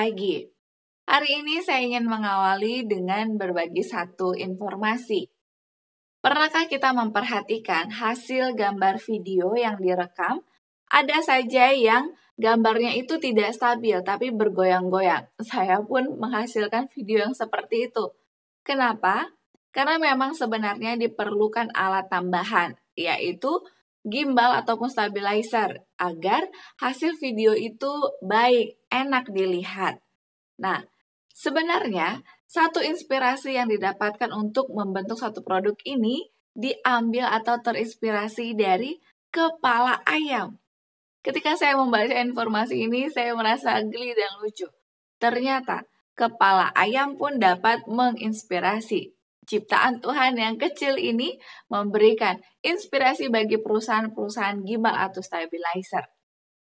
lagi. Hari ini saya ingin mengawali dengan berbagi satu informasi. Pernahkah kita memperhatikan hasil gambar video yang direkam? Ada saja yang gambarnya itu tidak stabil tapi bergoyang-goyang. Saya pun menghasilkan video yang seperti itu. Kenapa? Karena memang sebenarnya diperlukan alat tambahan, yaitu gimbal ataupun stabilizer, agar hasil video itu baik, enak dilihat. Nah, sebenarnya satu inspirasi yang didapatkan untuk membentuk satu produk ini diambil atau terinspirasi dari kepala ayam. Ketika saya membaca informasi ini, saya merasa geli dan lucu. Ternyata, kepala ayam pun dapat menginspirasi. Ciptaan Tuhan yang kecil ini memberikan inspirasi bagi perusahaan-perusahaan gimbal atau stabilizer.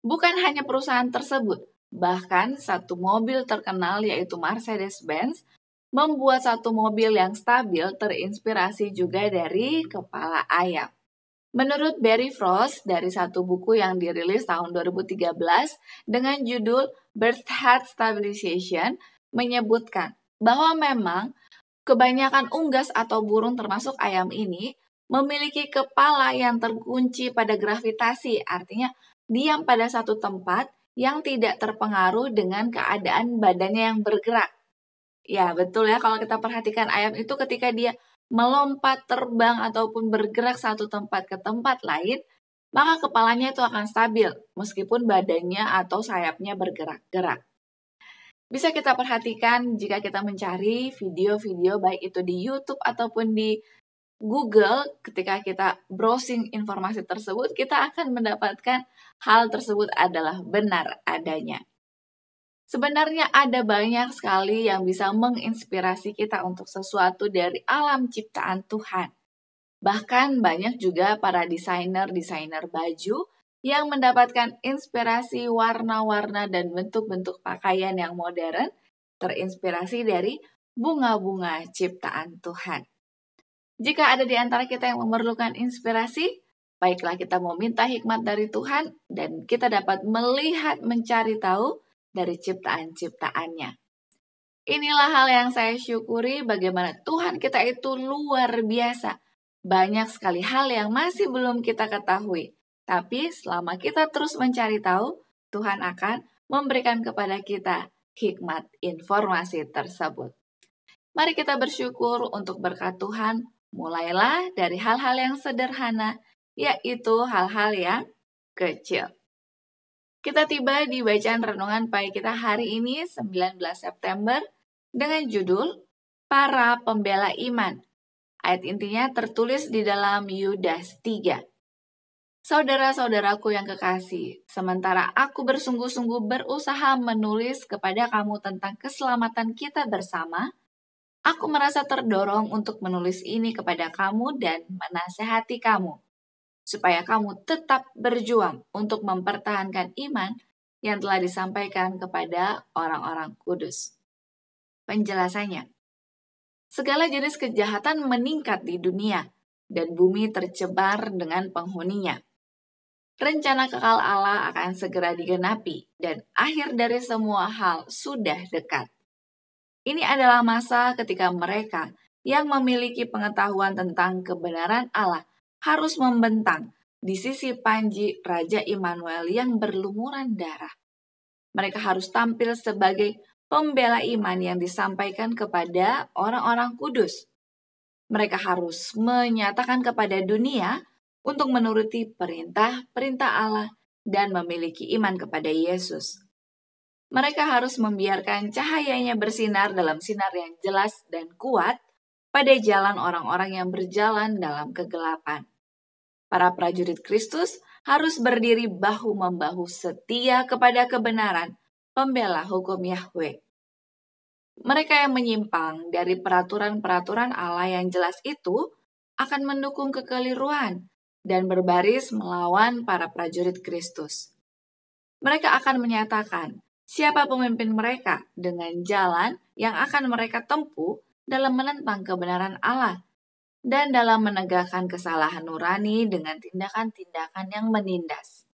Bukan hanya perusahaan tersebut, bahkan satu mobil terkenal yaitu Mercedes-Benz membuat satu mobil yang stabil terinspirasi juga dari kepala ayam. Menurut Barry Frost dari satu buku yang dirilis tahun 2013 dengan judul Birth Heart Stabilization menyebutkan bahwa memang kebanyakan unggas atau burung termasuk ayam ini memiliki kepala yang terkunci pada gravitasi, artinya diam pada satu tempat yang tidak terpengaruh dengan keadaan badannya yang bergerak. Ya, betul ya, kalau kita perhatikan ayam itu ketika dia melompat, terbang, ataupun bergerak satu tempat ke tempat lain, maka kepalanya itu akan stabil, meskipun badannya atau sayapnya bergerak-gerak. Bisa kita perhatikan jika kita mencari video-video baik itu di YouTube ataupun di Google, ketika kita browsing informasi tersebut, kita akan mendapatkan hal tersebut adalah benar adanya. Sebenarnya ada banyak sekali yang bisa menginspirasi kita untuk sesuatu dari alam ciptaan Tuhan. Bahkan banyak juga para desainer baju yang mendapatkan inspirasi warna-warna dan bentuk-bentuk pakaian yang modern terinspirasi dari bunga-bunga ciptaan Tuhan. Jika ada di antara kita yang memerlukan inspirasi, baiklah kita meminta hikmat dari Tuhan dan kita dapat melihat, mencari tahu dari ciptaan-ciptaannya. Inilah hal yang saya syukuri bagaimana Tuhan kita itu luar biasa. Banyak sekali hal yang masih belum kita ketahui. Tapi selama kita terus mencari tahu, Tuhan akan memberikan kepada kita hikmat informasi tersebut. Mari kita bersyukur untuk berkat Tuhan, mulailah dari hal-hal yang sederhana, yaitu hal-hal yang kecil. Kita tiba di bacaan renungan pagi kita hari ini 19 September dengan judul Para Pembela Iman. Ayat intinya tertulis di dalam Yudas 3. Saudara-saudaraku yang kekasih, sementara aku bersungguh-sungguh berusaha menulis kepada kamu tentang keselamatan kita bersama, aku merasa terdorong untuk menulis ini kepada kamu dan menasehati kamu, supaya kamu tetap berjuang untuk mempertahankan iman yang telah disampaikan kepada orang-orang kudus. Penjelasannya, segala jenis kejahatan meningkat di dunia, dan bumi tercemar dengan penghuninya. Rencana kekal Allah akan segera digenapi, dan akhir dari semua hal sudah dekat. Ini adalah masa ketika mereka yang memiliki pengetahuan tentang kebenaran Allah harus membentang di sisi panji Raja Immanuel yang berlumuran darah. Mereka harus tampil sebagai pembela iman yang disampaikan kepada orang-orang kudus. Mereka harus menyatakan kepada dunia untuk menuruti perintah-perintah Allah dan memiliki iman kepada Yesus. Mereka harus membiarkan cahayanya bersinar dalam sinar yang jelas dan kuat pada jalan orang-orang yang berjalan dalam kegelapan. Para prajurit Kristus harus berdiri bahu-membahu setia kepada kebenaran, pembela hukum Yahweh. Mereka yang menyimpang dari peraturan-peraturan Allah yang jelas itu akan mendukung kekeliruan dan berbaris melawan para prajurit Kristus. Mereka akan menyatakan siapa pemimpin mereka dengan jalan yang akan mereka tempuh dalam menentang kebenaran Allah dan dalam menegakkan kesalahan nurani dengan tindakan-tindakan yang menindas.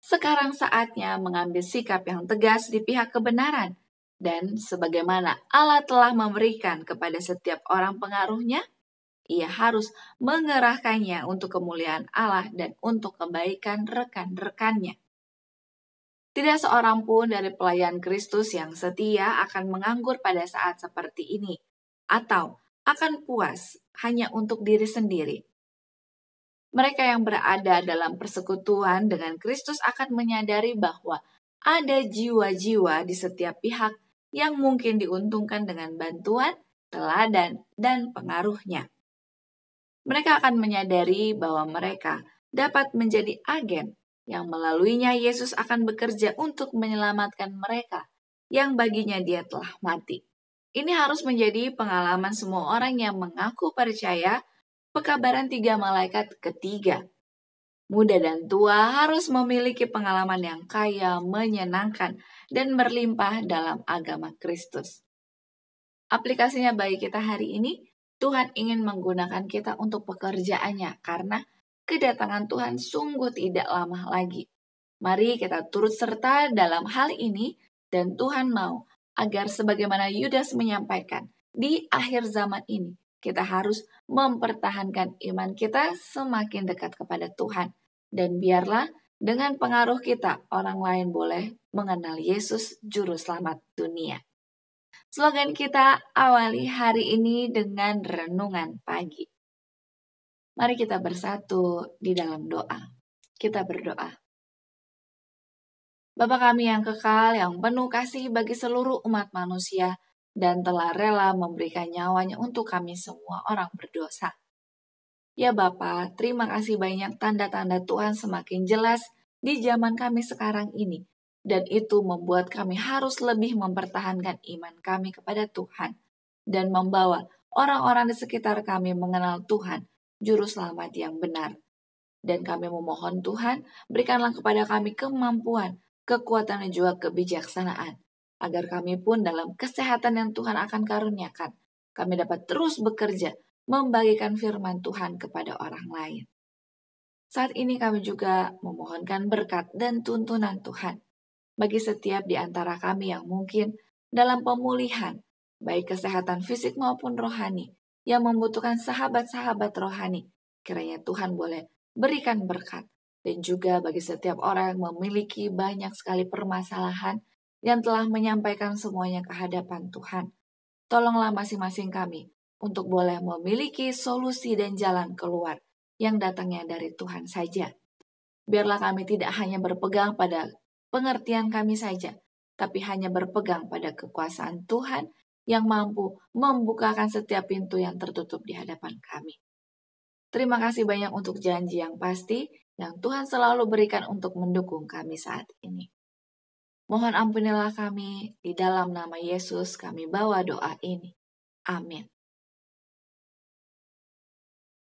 Sekarang saatnya mengambil sikap yang tegas di pihak kebenaran. Dan sebagaimana Allah telah memberikan kepada setiap orang pengaruhnya, ia harus mengerahkannya untuk kemuliaan Allah dan untuk kebaikan rekan-rekannya. Tidak seorang pun dari pelayan Kristus yang setia akan menganggur pada saat seperti ini, atau akan puas hanya untuk diri sendiri. Mereka yang berada dalam persekutuan dengan Kristus akan menyadari bahwa ada jiwa-jiwa di setiap pihak yang mungkin diuntungkan dengan bantuan, teladan, dan pengaruhnya. Mereka akan menyadari bahwa mereka dapat menjadi agen yang melaluinya Yesus akan bekerja untuk menyelamatkan mereka yang baginya dia telah mati. Ini harus menjadi pengalaman semua orang yang mengaku percaya pekabaran 3 malaikat ketiga. Muda dan tua harus memiliki pengalaman yang kaya, menyenangkan, dan berlimpah dalam agama Kristus. Aplikasinya bagi kita hari ini, Tuhan ingin menggunakan kita untuk pekerjaannya karena kedatangan Tuhan sungguh tidak lama lagi. Mari kita turut serta dalam hal ini dan Tuhan mau agar sebagaimana Yudas menyampaikan di akhir zaman ini, kita harus mempertahankan iman kita semakin dekat kepada Tuhan. Dan biarlah dengan pengaruh kita, orang lain boleh mengenal Yesus Juru Selamat dunia. Slogan kita awali hari ini dengan renungan pagi. Mari kita bersatu di dalam doa. Kita berdoa. Bapa kami yang kekal, yang penuh kasih bagi seluruh umat manusia, dan telah rela memberikan nyawanya untuk kami semua orang berdosa. Ya Bapa, terima kasih banyak tanda-tanda Tuhan semakin jelas di zaman kami sekarang ini. Dan itu membuat kami harus lebih mempertahankan iman kami kepada Tuhan. Dan membawa orang-orang di sekitar kami mengenal Tuhan, Juru Selamat yang benar. Dan kami memohon Tuhan, berikanlah kepada kami kemampuan, kekuatan dan juga kebijaksanaan. Agar kami pun dalam kesehatan yang Tuhan akan karuniakan, kami dapat terus bekerja, membagikan firman Tuhan kepada orang lain. Saat ini kami juga memohonkan berkat dan tuntunan Tuhan bagi setiap di antara kami yang mungkin dalam pemulihan, baik kesehatan fisik maupun rohani, yang membutuhkan sahabat-sahabat rohani. Kiranya Tuhan boleh berikan berkat. Dan juga bagi setiap orang yang memiliki banyak sekali permasalahan yang telah menyampaikan semuanya ke hadapan Tuhan. Tolonglah masing-masing kami untuk boleh memiliki solusi dan jalan keluar yang datangnya dari Tuhan saja. Biarlah kami tidak hanya berpegang pada pengertian kami saja, tapi hanya berpegang pada kekuasaan Tuhan yang mampu membukakan setiap pintu yang tertutup di hadapan kami. Terima kasih banyak untuk janji yang pasti yang Tuhan selalu berikan untuk mendukung kami saat ini. Mohon ampunilah kami, di dalam nama Yesus kami bawa doa ini. Amin.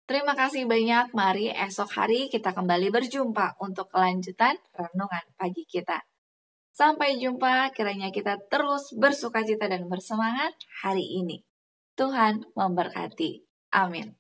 Terima kasih banyak, mari esok hari kita kembali berjumpa untuk kelanjutan renungan pagi kita. Sampai jumpa, kiranya kita terus bersukacita dan bersemangat hari ini. Tuhan memberkati. Amin.